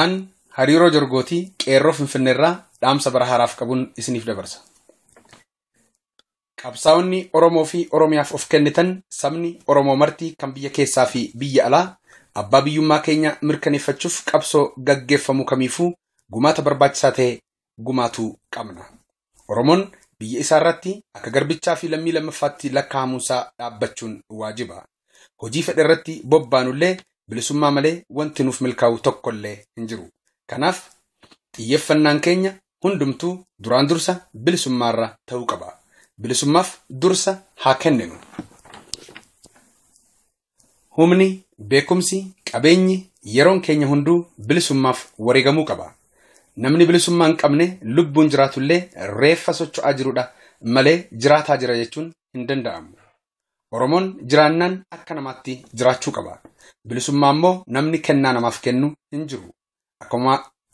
An hariiroo jorgootii qeerroo Finfinneerraa dhaamsa bara haaraaf qabuun isiniif dabarsa. Qabsaa'onni Oromoo fi Oromiyaaf of kennitan sabni Oromoo martii kan biyya keessaa fi biyya alaa abbaa biyyummaa keenya mirkaneeffachuuf qabsoo gaggeeffamu kamiifuu gumaata barbaachisaa ta'e gumaatuu qabna. Oromoon biyya isaa irratti akka garbichaa fi lammii lammaffaatti lakkaa'amuusaa dhaabbachuun waajiba. Hojii fedhe irratti bobbaanullee bilisummaa malee wanti nuuf milkaa'u tokkollee hin jiru. Kanaaf xiyyeeffannaan keenya hundumtuu duraan dursa bilisummaarra ta'uu qaba. Bilisummaaf dursa haa kenninu. Humni, beekumsi, qabeenyi, yeroon keenya hunduu bilisummaaf wareegamuu qaba. Namni bilisummaa hin qabne lubbuun jiraatullee reeffa socho'aa jirudha malee jiraataa jira jechuun hin danda'amu. Oromoon jiraannaan akka namaatti jiraachuu qaba. Bilisummaa immoo namni kennaa namaaf kennu hin jiru.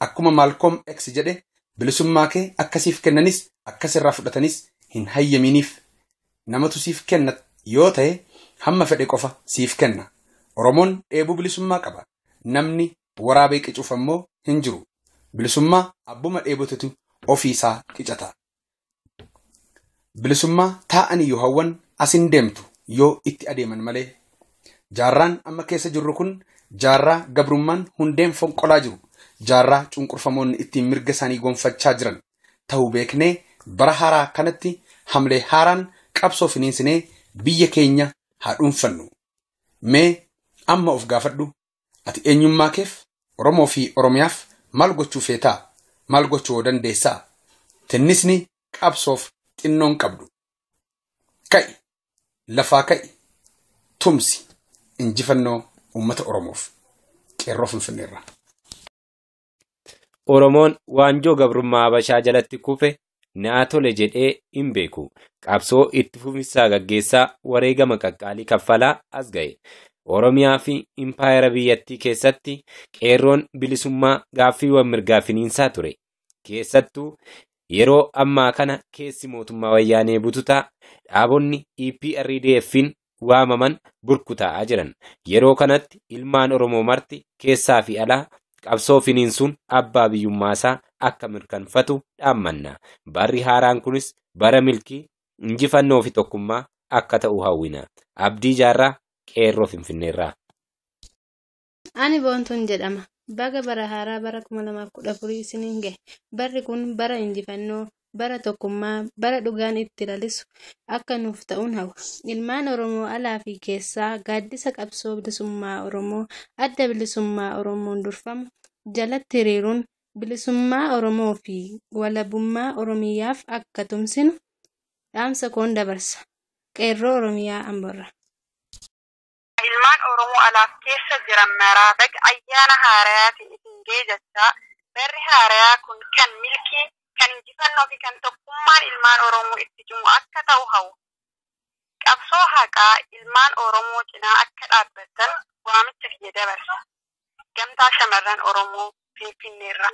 Akkuma Malcolm X jedhe bilisummaa kee akkasiif kennanis akkasirraa fudhatanis hin hayyaminiif. Namatu siif kenna yoo ta'e hamma fedhe qofa siif kenna. Oromoon dheebuu bilisummaa qaba. Namni waraabee qicuuf ammoo hin jiru. Bilisummaa abbuma dheebotetu ofiisaa qicata. Bilisummaa taa'anii yoo hawwan asin deemtu yoo itti adeeman malee. Jaarraan amma keessa jirru kun jaarraa gabrummaan hundeen fonqolaa jiru. Jaarraa cunqurfamoonni ittiin mirga isaanii gonfachaa jiran ta'uu beeknee bara haaraa kanatti hamlee haaraan qabsoo finiinsinee biyya keenya haa dhuunfannu. Mee amma of gaafadhu ati eenyummaa keef Oromoo fi Oromiyaaf maal gochuu feetaa? Maal gochuu dandeessaa? Tinnisni qabsoof xinnoon qabdu. Ka'i, lafaa ka'i, tumsi injifannoo uummata Oromoof. Qeerroo Finfinneerraa. Oromoon waanjoo gabrummaa Habashaa jalatti kufe naa tole jedhee hin beeku. Qabsoo itti fufinsaa gaggeessaa wareegama qaqqaalii kaffalaa as ga'e. Oromiyaa fi impaayera biyyattii keessatti qeerroon bilisummaa gaaffiiwwan mirgaa finiinsaa ture. Keessattuu yeroo ammaa kana keessi mootummaa wayyaanee bututaa dhaabonni EPRDF'n waamaman burkutaa'aa jiran. Yeroo kanatti ilmaan Oromoo marti keessaa fi alaa qabsoo finiinsuun abbaa biyyummaasaa akka mirkanfatu dhaammanna. Barri haaraan kunis bara milkii, injifannoo fi tokkummaa akka ta'u hawwina. Abdii Jaarraa, Qeerroo Finfinneerraa. Ani Boontuun jedhama. Baga bara haaraa bara 2014 isiniin gahe. Barri kun bara injifannoo, bara tokkummaa, bara dhugaan itti lalisu akka nuuf ta'uun hawwa. Ilmaan Oromoo alaa fi keessaa gaaddisa qabsoo bilisummaa Oromoo, adda bilisummaa Oromoon durfamu jalatti hiriiruun bilisummaa Oromoo fi walabummaa Oromiyaaf akka tumsinu dhaamsa koon dabarsa. Qeerroo Oromiyaa Amboorraa. Ilmaan Oromoo alaaf keessa jiran maraa baga ayyaana haarayaatiin isin ga'e jechaa barri haarayaa kun kan milkii, kan injifannoo fi kan tokkummaan ilmaan Oromoo itti cimu akka ta'u hawwa. Qabsoo haqaa ilmaan Oromoo cinaa akka dhaabbatan waamicha kiyya dabarsa. Gamtaa shamarran Oromoo Finfinneerraa.